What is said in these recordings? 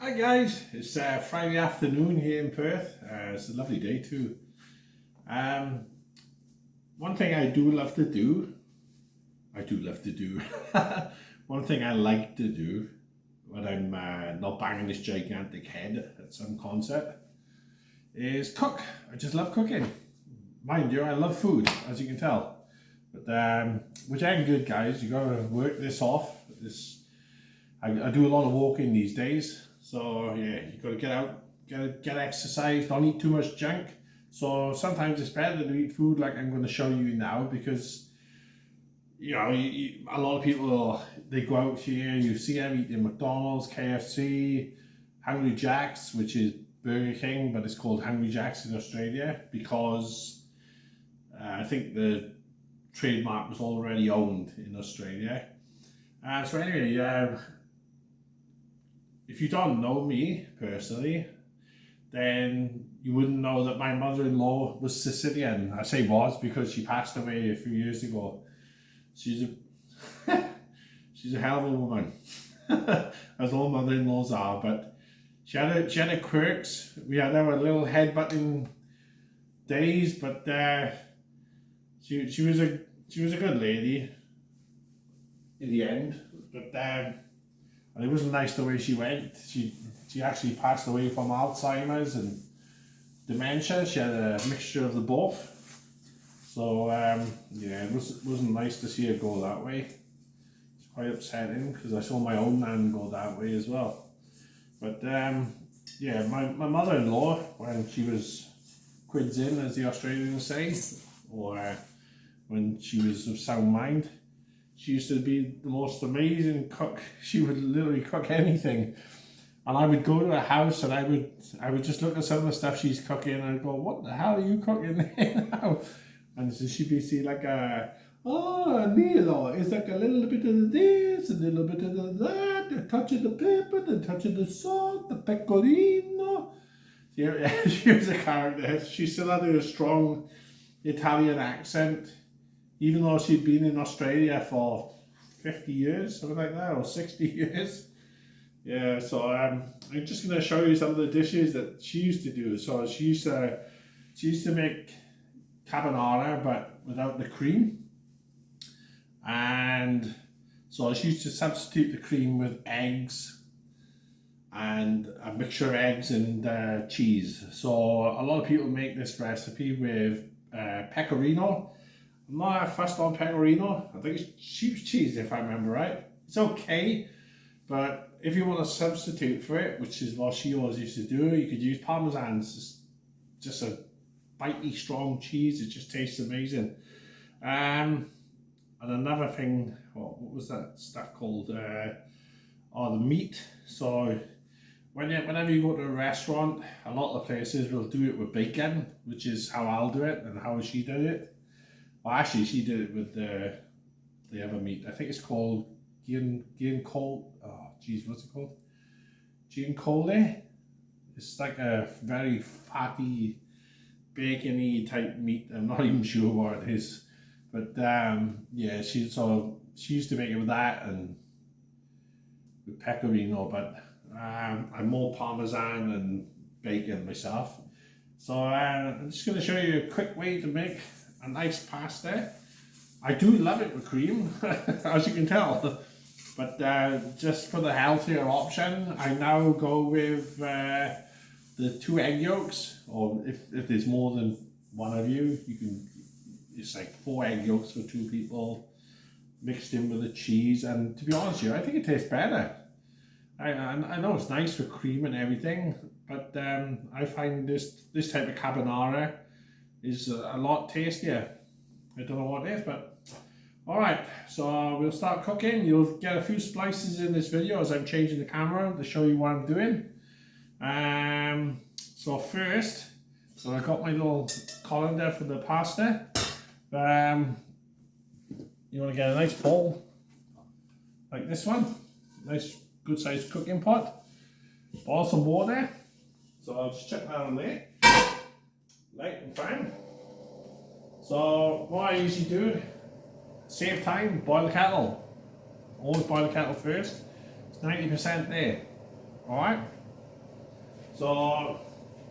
Hi guys, it's Friday afternoon here in Perth. It's a lovely day too. Um, One thing I do, one thing I like to do when I'm not banging this gigantic head at some concert is cook. I just love cooking. Mind you, I love food, as you can tell. But which ain't good, guys. You gotta work this off. I do a lot of walking these days, so yeah, you got to get out, get exercise. Don't eat too much junk. So sometimes it's better to eat food like I'm going to show you now, because a lot of people, they go out here. You see them eating McDonald's, KFC, Hungry Jack's, which is Burger King, but it's called Hungry Jack's in Australia because I think the trademark was already owned in Australia. So anyway, if you don't know me personally, then you wouldn't know that my mother-in-law was Sicilian. I say was because she passed away a few years ago. She's a she's a hell of a woman, as all mother-in-laws are. But she had her quirks. We had our little headbutting days, but she was a good lady in the end. But and it wasn't nice the way she went. She actually passed away from Alzheimer's and dementia. She had a mixture of the both. So yeah, it wasn't nice to see her go that way. It's quite upsetting because I saw my own nan go that way as well. But yeah, my mother-in-law, when she was quids in, as the Australians say, or when she was of sound mind, she used to be the most amazing cook. She would literally cook anything. And I would go to her house and I would just look at some of the stuff she's cooking and I'd go, what the hell are you cooking there now? And so she'd be saying like, Nilo, it's like a little bit of this, a little bit of that, a touch of the pepper, a touch of the salt, the pecorino. Yeah, she was a character. She still had a strong Italian accent, even though she'd been in Australia for 50 years, something like that, or 60 years. Yeah, so I'm just going to show you some of the dishes that she used to do. So she used to make cabonara, but without the cream. And so she used to substitute the cream with eggs and a mixture of eggs and cheese. So a lot of people make this recipe with pecorino. I'm not fussed on pecorino. I think it's sheep's cheese, if I remember right. It's okay, but if you want to substitute for it, which is what she always used to do, you could use Parmesan. It's just a bitey, strong cheese. It just tastes amazing. And another thing, what was that stuff called? The meat. So whenever you go to a restaurant, a lot of places will do it with bacon, which is how I'll do it and how she did it. Well, actually, she did it with the other meat. I think it's called giancole. Oh, geez, what's it called? Giancole. It's like a very fatty, bacony type meat. I'm not even sure what it is, but yeah, she used to make it with that and with pecorino. But I'm more Parmesan and bacon myself. So I'm just going to show you a quick way to make a nice pasta. I do love it with cream, as you can tell. But just for the healthier option, I now go with the 2 egg yolks, or if there's more than one of you, it's like 4 egg yolks for 2 people, mixed in with the cheese. And to be honest with you, I think it tastes better. I know it's nice with cream and everything, but I find this type of carbonara is a lot tastier. I don't know what it is, but alright, so we'll start cooking. You'll get a few splices in this video as I'm changing the camera to show you what I'm doing. So first, so I got my little colander for the pasta. You want to get a nice bowl like this one, nice good sized cooking pot. Boil some water. So I'll just chuck that on there, light and fine. So what I usually do, save time, boil the kettle. Always boil the kettle first. It's 90% there. Alright? So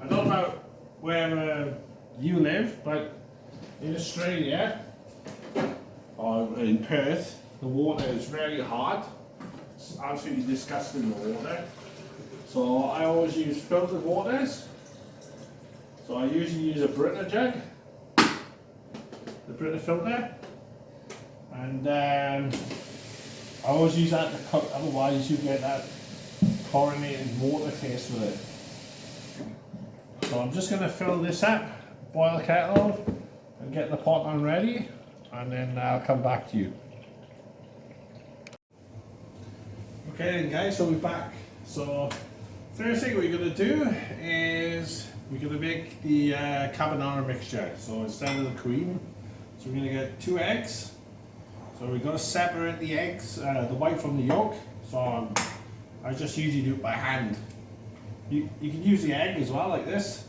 I don't know about where you live, but in Australia or in Perth, the water is very hot. It's absolutely disgusting, the water. So I always use filtered waters. So I usually use a Brita jug, the Brita filter, and I always use that to cook, otherwise you get that chlorinated water taste with it. So I'm just going to fill this up, boil the kettle, and get the pot on ready, and then I'll come back to you. Okay then guys, so we're back. So first thing we're going to do is we're going to make the cabonara mixture. So instead of the cream, so we're going to get 2 eggs. So we've got to separate the eggs, the white from the yolk. So I just usually do it by hand. You can use the egg as well, like this.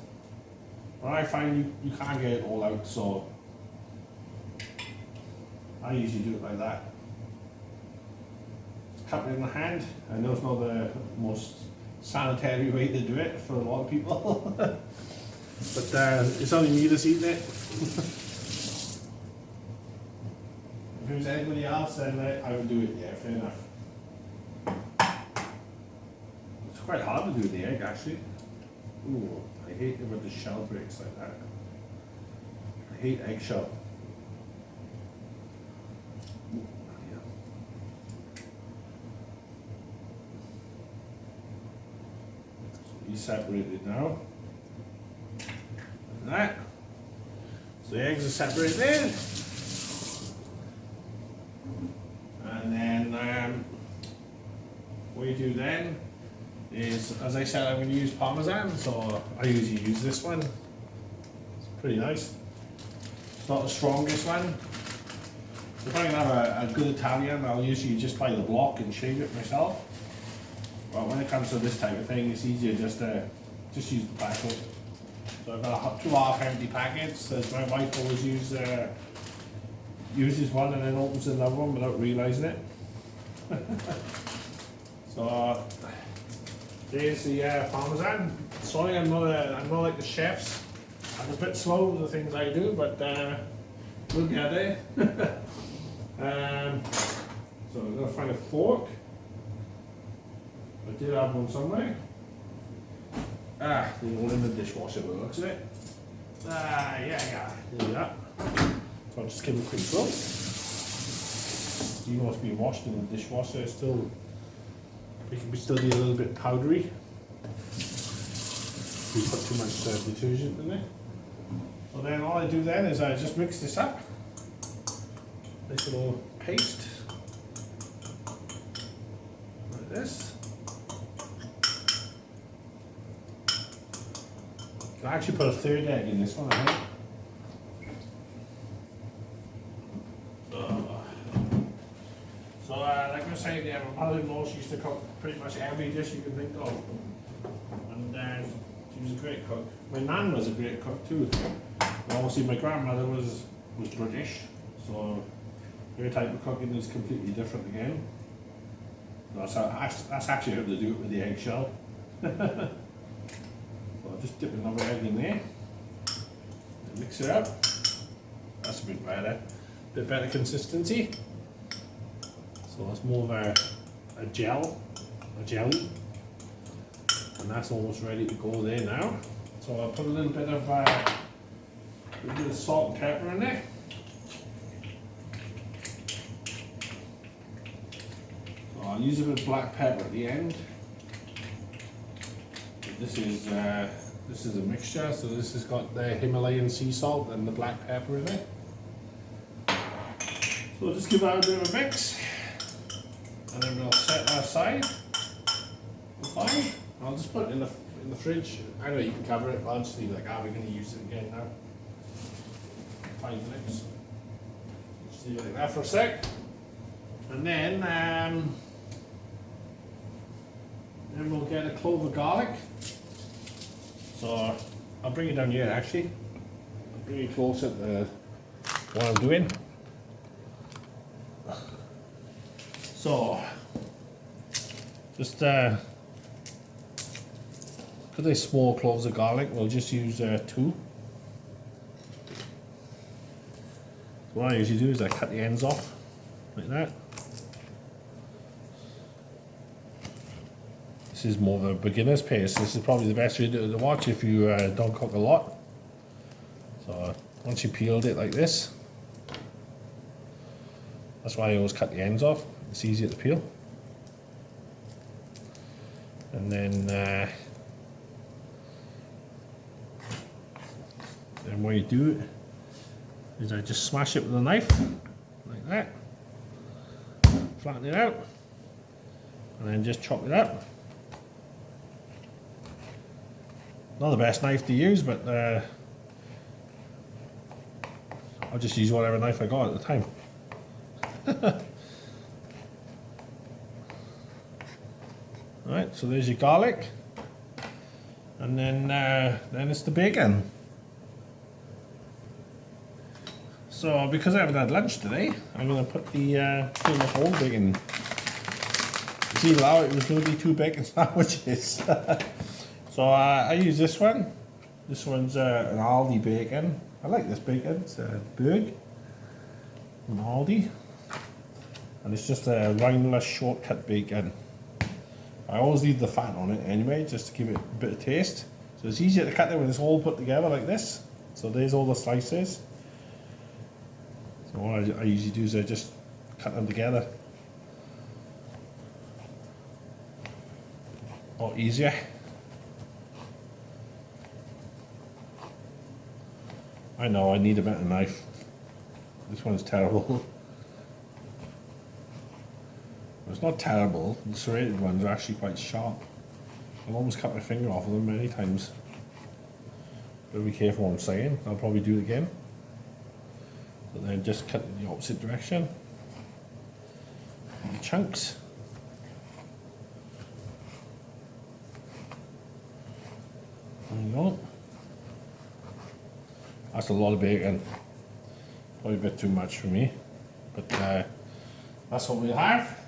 But I find you can't get it all out, so I usually do it like that. Just cut it in the hand. I know it's not the most sanitary way to do it for a lot of people. But it's only me that's eating it. If it was anybody else, then I would do it, yeah, fair enough. It's quite hard to do the egg, actually. Ooh, I hate it when the shell breaks like that. I hate eggshell. Ooh, yeah. So you separate it now. Like that. So the eggs are separated. And then what you do then is, as I said, I'm going to use Parmesan, so I usually use this one. It's pretty nice. It's not the strongest one. If I can have a good Italian, I'll usually just buy the block and shave it myself. But when it comes to this type of thing, it's easier just to use the packet. So I've got 2 half-empty packets, as my wife always uses one and then opens another one without realising it. So there's the Parmesan. Sorry, I'm not like the chefs. I'm a bit slow with the things I do, but we'll get there. So I'm gonna find a fork. I did have one somewhere. The one in the dishwasher, by the looks of it. Yeah, there we are. So I'll just give it a quick rub. Even though it's been washed in the dishwasher, it can still be a little bit powdery. We put too much detergent in there. So then all I do then is I just mix this up. This little paste. Like this. I can actually put a 3rd egg in this one, I think. So like I was saying, yeah, my mother-in-law, she used to cook pretty much every dish you can think of. And she was a great cook. My nan was a great cook too. And obviously my grandmother was British, so her type of cooking is completely different again. That's actually how to do it with the eggshell. So I'll just dip another egg in there and mix it up. That's a bit better consistency. So it's more of a jelly, and that's almost ready to go there now. So I'll put a little bit of salt and pepper in there. So I'll use a bit of black pepper at the end. This is a mixture, so this has got the Himalayan sea salt and the black pepper in it. So I'll just give that a bit of a mix, and then we'll set that aside. Fine. I'll just put it in the fridge. I know you can cover it, but I'll just leave it like that. We're going to use it again now. 5 minutes. Just leave it like that for a sec, and then we'll get a clove of garlic. So I'll bring it down here actually. I'll bring it closer to what I'm doing. So just because because they're small cloves of garlic, we'll just use 2. So what I usually do is I cut the ends off like that. This is more of a beginner's paste. This is probably the best video to watch if you don't cook a lot. So once you peeled it like this, that's why I always cut the ends off. It's easier to peel. And then what you do is I just smash it with a knife like that, flatten it out, and then just chop it up. Not the best knife to use, but I'll just use whatever knife I got at the time. Alright, so there's your garlic, and then it's the bacon. So because I haven't had lunch today, I'm going to put the pretty much whole bacon. See, now it was going to be 2 bacon sandwiches. So I use this one. This one's an Aldi bacon. I like this bacon. It's a Berg from Aldi, and it's just a roundless shortcut bacon. I always leave the fat on it anyway, just to give it a bit of taste. So it's easier to cut it when it's all put together like this. So there's all the slices. So what I usually do is I just cut them together. A lot easier. I know I need a better knife. This one's terrible. It's not terrible. The serrated ones are actually quite sharp. I've almost cut my finger off of them many times. Better be careful what I'm saying. I'll probably do it again. But then just cut in the opposite direction. The chunks. There you go. That's a lot of bacon. Probably a bit too much for me. But that's what we'll have.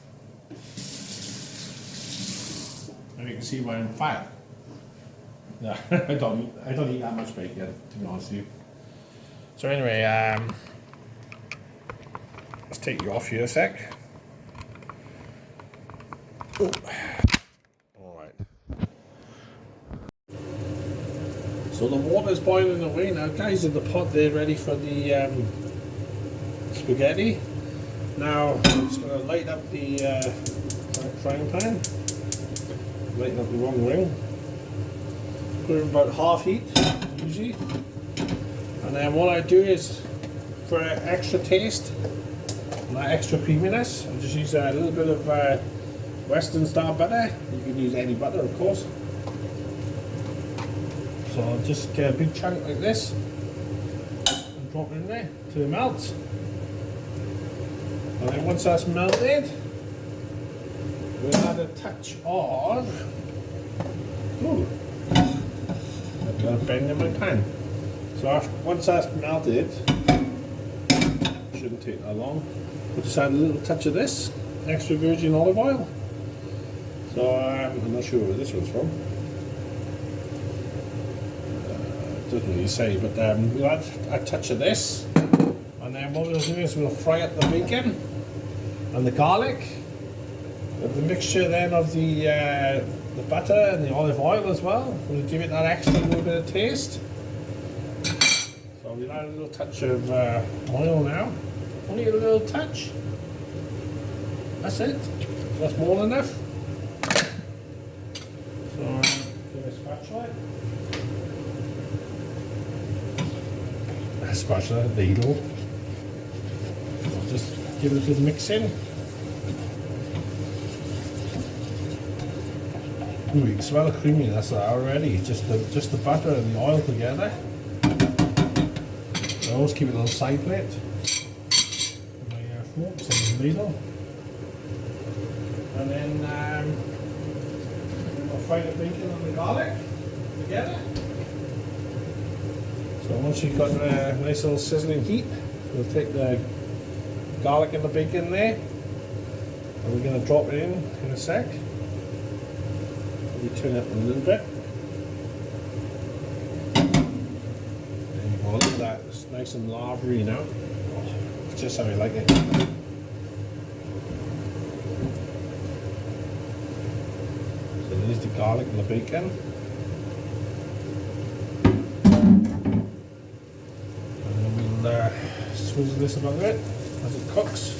And you can see why I'm fat. Yeah, I don't eat that much bacon, to be honest with you. So anyway, let's take you off here a sec. Oh. Alright. So the water's boiling away now, guys, in the pot there ready for the spaghetti. Now I'm just going to light up the frying pan. Lighten up the wrong ring. Put it about half heat, usually. And then what I do is, for extra taste, and that extra creaminess, I just use a little bit of Western style butter. You can use any butter, of course. So I'll just get a big chunk like this and drop it in there till it melts. And then once that's melted, we'll add a touch of. Ooh, I've got a bend in my pan. So once that's melted, shouldn't take that long. We'll just add a little touch of this extra virgin olive oil. So I'm not sure where this one's from. It doesn't really say, but we'll add a touch of this, and then what we'll do is we'll fry up the bacon and the garlic. With the mixture then of the butter and the olive oil as well, will give it that extra little bit of taste. So we'll add a little touch of oil now. Only a little touch. That's it. That's more than enough. So give it a spatula. A spatula, ladle. I'll just give it a good mix in. Ooh, you can smell the creaminess already. Just the butter and the oil together. I always keep it on the side plate. My fork, some ladle. And then I'll fry the bacon and the garlic together. So once you've got a nice little sizzling heat, we'll take the garlic and the bacon there, and we're going to drop it in a sec. We turn it up a little bit. It's nice and lavary now. Oh, it's just how I like it. So there's the garlic and the bacon. And then we'll swizzle this about a bit as it cooks.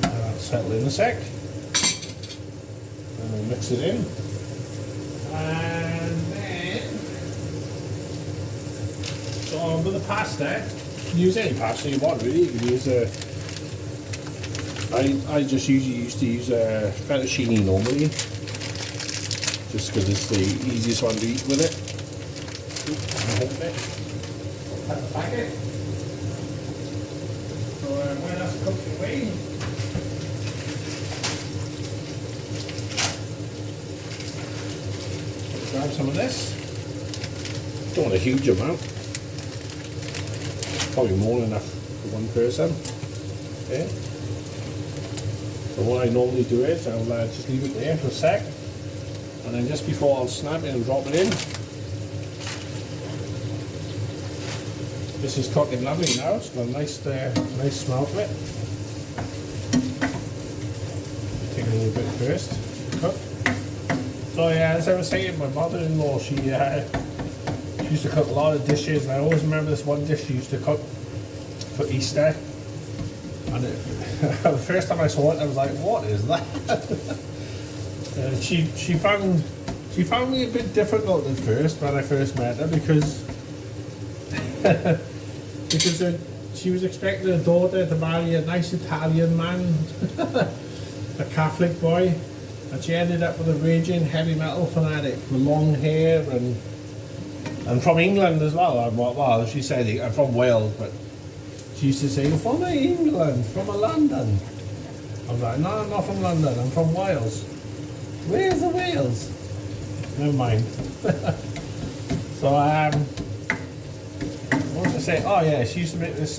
And that'll settle in a sec. And we'll mix it in. And then, so with the pasta, you can use any pasta you want really. You can use I just usually used to use fettuccine normally, just because it's the easiest one to eat with it. Cut the packet. So when that's cooked away, grab some of this. Don't want a huge amount. Probably more than enough for one person. Okay. So what I normally do is I'll just leave it there for a sec, and then just before I'll snap it and drop it in. This is cooking lovely now. It's got a nice smell to it. Take a little bit first to cook. So yeah, as I was saying, my mother-in-law, she used to cook a lot of dishes, and I always remember this one dish she used to cook for Easter. And the first time I saw it, I was like, "What is that?" She found me a bit difficult at first when I first met her because she was expecting her daughter to marry a nice Italian man, a Catholic boy. And she ended up with a raging heavy metal fanatic with long hair and from England as well. Well, she said, I'm from Wales, but she used to say, you're from England, from London. I was like, no, I'm not from London, I'm from Wales. Where's the Wales? Never mind. So, what was I say? Oh yeah, she used to make this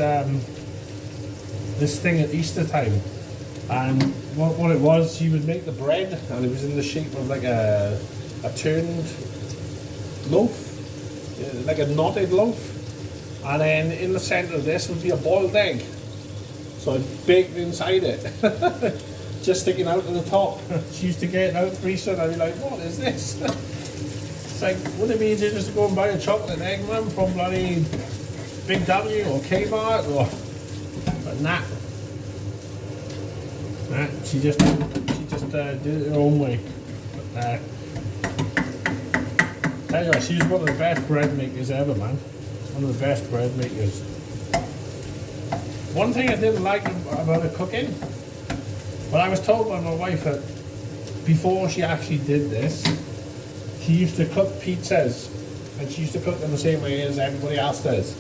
this thing at Easter time. And what it was, she would make the bread, and it was in the shape of like a turned loaf, like a knotted loaf. And then in the centre of this would be a boiled egg. So it baked inside it, just sticking out at the top. She used to get it out pretty soon. I'd be like, what is this? It's like, wouldn't it be easier just to go and buy a chocolate egg, man, from bloody Big W or Kmart or... But nah. She just did it her own way. But, tell you what, she was one of the best bread makers ever, man. One of the best bread makers. One thing I didn't like about her cooking, but I was told by my wife that before she actually did this, she used to cook pizzas, and she used to cook them the same way as everybody else does.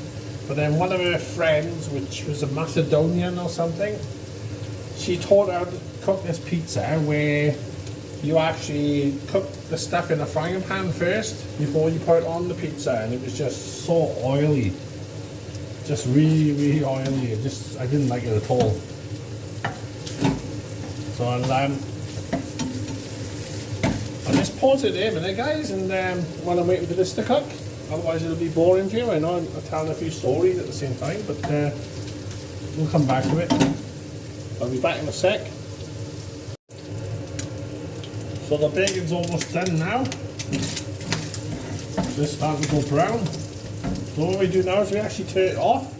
But then one of her friends, which was a Macedonian or something, she taught her how to cook this pizza where you actually cook the stuff in a frying pan first before you put it on the pizza, and it was just so oily. Just really, really oily. I didn't like it at all. So I'll just pause it there a minute, guys, and while I'm waiting for this to cook. Otherwise it'll be boring for you. I know I'm telling a few stories at the same time, but we'll come back to it. I'll be back in a sec. So the bacon's almost done now. Just starting to go brown. So what we do now is we actually turn it off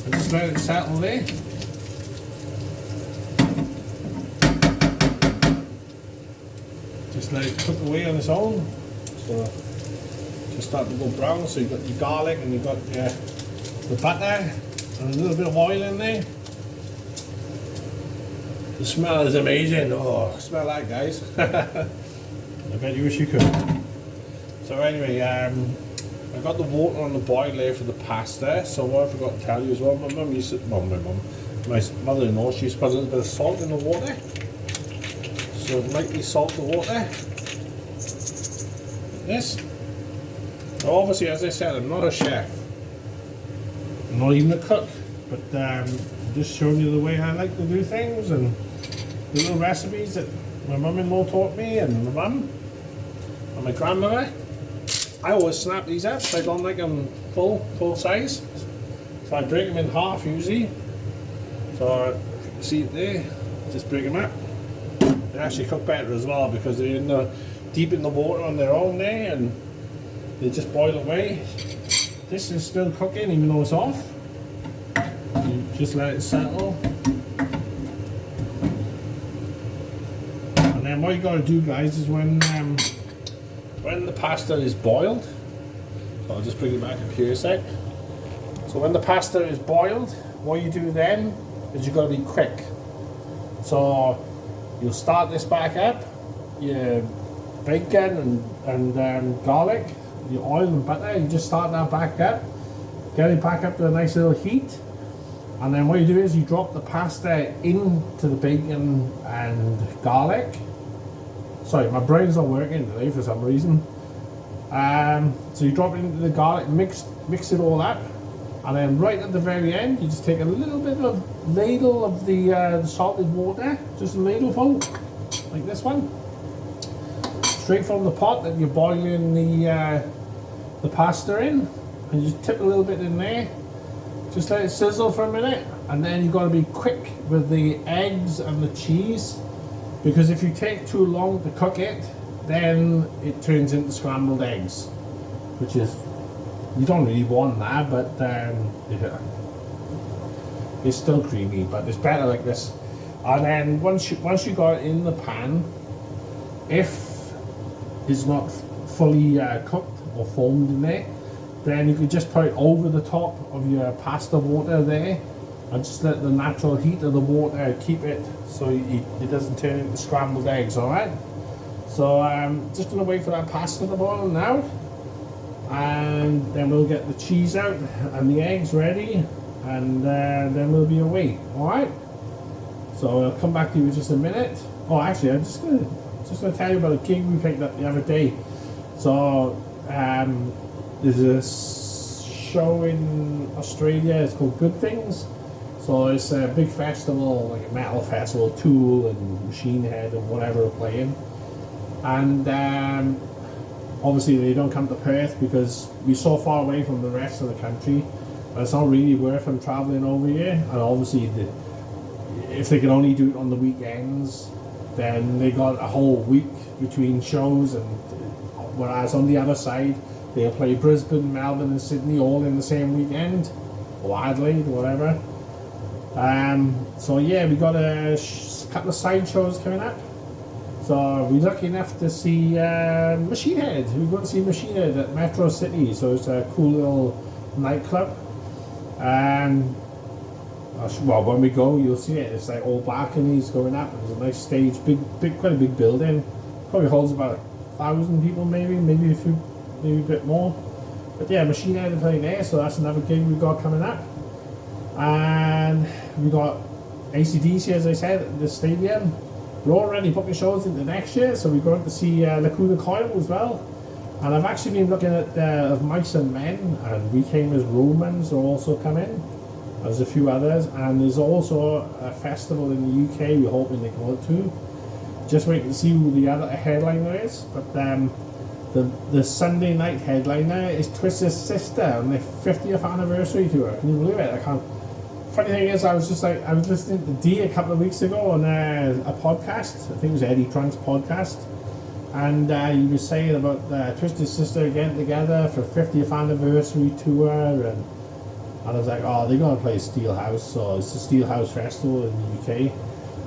and just let it settle there. Just let it cook away on its own. So just starting to go brown. So you've got your garlic and you've got the butter and a little bit of oil in there. The smell is amazing. Oh, smell that, guys. I bet you wish you could. So anyway, I got the water on the boil there for the pasta. So what I forgot to tell you as well, my mother-in-law, she used to put a little bit of salt in the water. So lightly salt the water. Like this. So obviously, as I said, I'm not a chef. I'm not even a cook. But I'm just showing you the way I like to do things and the little recipes that my mum-in-law taught me and my mum. And my grandmother, I always snap these up, so I don't like them full size. So I break them in half usually. So you see it there, just break them up. They actually cook better as well because they're deep in the water on their own there, and they just boil away. This is still cooking even though it's off. You just let it settle. And then what you got to do, guys, is when the pasta is boiled, so I'll just bring it back up here a sec. So when the pasta is boiled, what you do then is you've got to be quick. So you'll start this back up, your bacon and garlic, your oil and butter, you just start that back up, get it back up to a nice little heat, and then what you do is you drop the pasta into the bacon and garlic. Sorry, my brain's not working today for some reason. So you drop it into the garlic, mix it all up, and then right at the very end, you just take a little bit of ladle of the salted water, just a ladleful, like this one, straight from the pot that you're boiling the pasta in, and you just tip a little bit in there, just let it sizzle for a minute, and then you've got to be quick with the eggs and the cheese, because if you take too long to cook it, then it turns into scrambled eggs, which is, you don't really want that, but yeah, it's still creamy, but it's better like this. And then once you got it in the pan, if it's not fully cooked or foamed in there, then you could just put it over the top of your pasta water there, and just let the natural heat of the water keep it so it doesn't turn into scrambled eggs. All right. So just gonna wait for that pasta to boil now, and then we'll get the cheese out and the eggs ready, and then we'll be away. All right. So I'll come back to you in just a minute. Oh, actually, I'm just gonna tell you about a gig we picked up the other day. So there's a show in Australia. It's called Good Things. So it's a big festival, like a metal festival. Tool and Machine Head and whatever are playing. And obviously they don't come to Perth because we're so far away from the rest of the country. But it's not really worth them travelling over here. And obviously, if they can only do it on the weekends, then they got a whole week between shows. And whereas on the other side, they'll play Brisbane, Melbourne, and Sydney all in the same weekend, or Adelaide, whatever. So yeah, we got a couple of side shows coming up. So we're lucky enough to see Machine Head. We're going to see Machine Head at Metro City. So it's a cool little nightclub. Well, when we go, you'll see it. It's like all balconies going up. There's a nice stage, quite a big building. Probably holds about 1,000 people, maybe a bit more. But yeah, Machine Head are playing there, so that's another gig we've got coming up. And we got AC/DC, as I said, at the stadium. We're already booking shows into next year, so we're going to see Lacuna Coil as well. And I've actually been looking at of Mice and Men, and We Came as Romans are also coming. There's a few others, and there's also a festival in the UK we're hoping to go to. Just waiting to see who the other headliner is. But the Sunday night headliner is Twisted Sister on their 50th anniversary tour. Can you believe it? I can't. Funny thing is, I was listening to Dee a couple of weeks ago on a podcast. I think it was Eddie Trunk's podcast, and he was saying about Twisted Sister getting together for 50th anniversary tour, and I was like, oh, they're gonna play Steelhouse, so it's the Steelhouse Festival in the UK.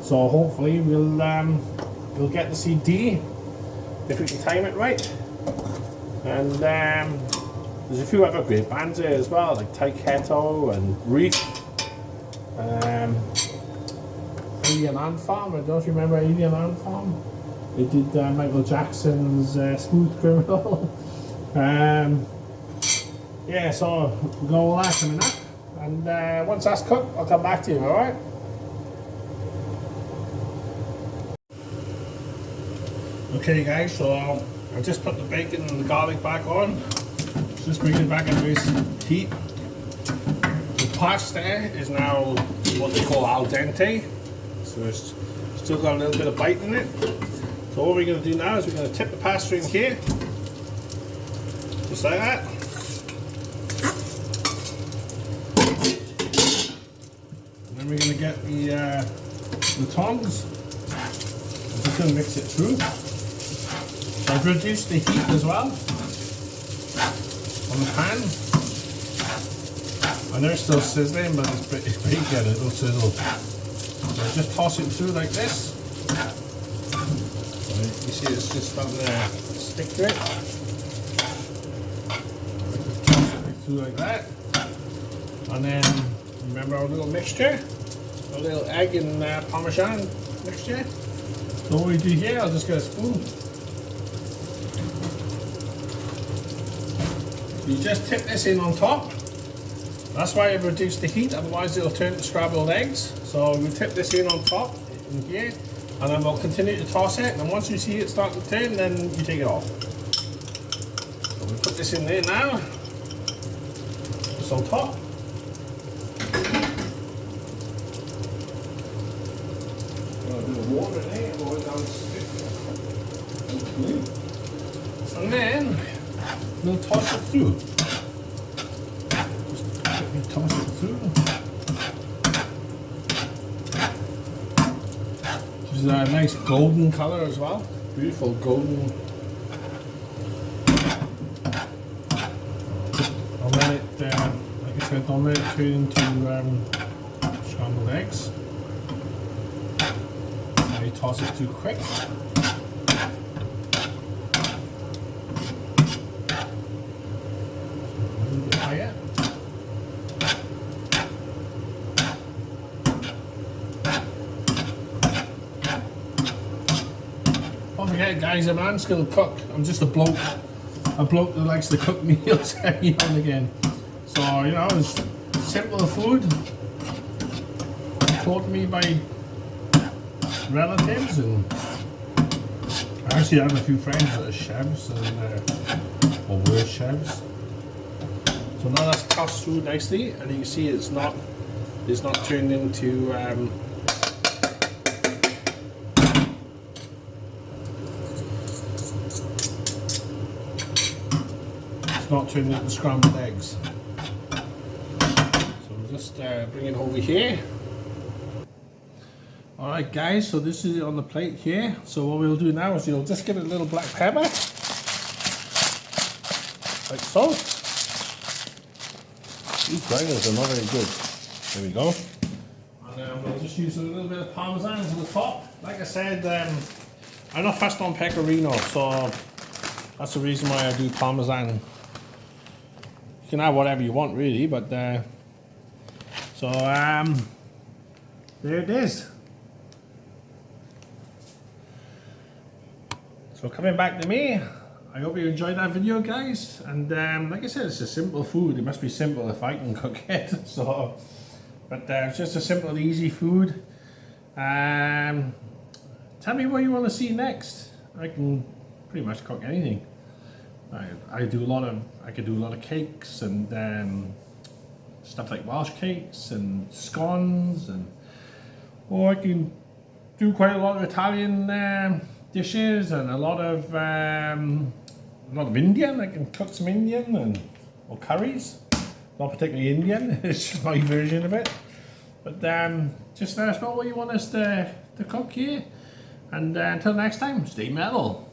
So hopefully we'll get to see Dee if we can time it right. And there's a few other great bands there as well, like Taiketo and Reef. Alien Ant Farm, I don't remember Alien Ant Farm. They did Michael Jackson's Smooth Criminal. Yeah, so we've got all that coming up. And once that's cooked, I'll come back to you, alright? Okay guys, so I just put the bacon and the garlic back on. Just bring it back at nice heat. The pasta is now what they call al dente, so it's still got a little bit of bite in it. So what we're going to do now is we're going to tip the pasta in here. Just like that. And then we're going to get the tongs. I'm just going to mix it through. So I've reduced the heat as well on the pan. I know it's still sizzling, but it's pretty good, it'll sizzle. So I just toss it through like this. Right, you see it's just starting to stick to it. Just toss it through like that. And then, remember our little mixture? Our little egg and Parmesan mixture. So what we do here, I'll just get a spoon. You just tip this in on top. That's why I've reduced the heat, otherwise it'll turn to scrambled eggs. So we tip this in on top, in here, and then we'll continue to toss it, and once you see it starting to turn, then you take it off. So we put this in there now, just on top. A bit of water in there, otherwise I'll stick. And then we'll toss it through. Toss it through. Which is a nice golden colour as well. Beautiful golden. I'll let it, like I said, I'll let it turn into scrambled eggs. Now you toss it too quick. A little bit higher. Don't forget, guys, I'm an unskilled cook. I'm just a bloke that likes to cook meals every now and again. So, you know, it's simple food taught me by relatives, and I actually have a few friends that are chefs and or were chefs. So now that's tossed through nicely, and you can see it's not turned into scrambled eggs. So we'll just bring it over here. Alright guys, so this is it on the plate here. So what we'll do now is you'll just give it a little black pepper. Like so. These grinders are not very good. There we go. And then we'll just use a little bit of Parmesan to the top. Like I said, I'm not fussed on pecorino, so that's the reason why I do Parmesan. You can have whatever you want really, but there it is. So coming back to me, I hope you enjoyed that video, guys. And like I said, it's a simple food. It must be simple if I can cook it. So, but it's just a simple, easy food. Tell me what you want to see next. I can pretty much cook anything. I could do a lot of cakes and stuff like Welsh cakes and scones, or I can do quite a lot of Italian dishes and a lot of Indian. I can cook some Indian or curries. Not particularly Indian. It's just my version of it. But just let us know what you want us to cook here. And until next time, stay metal.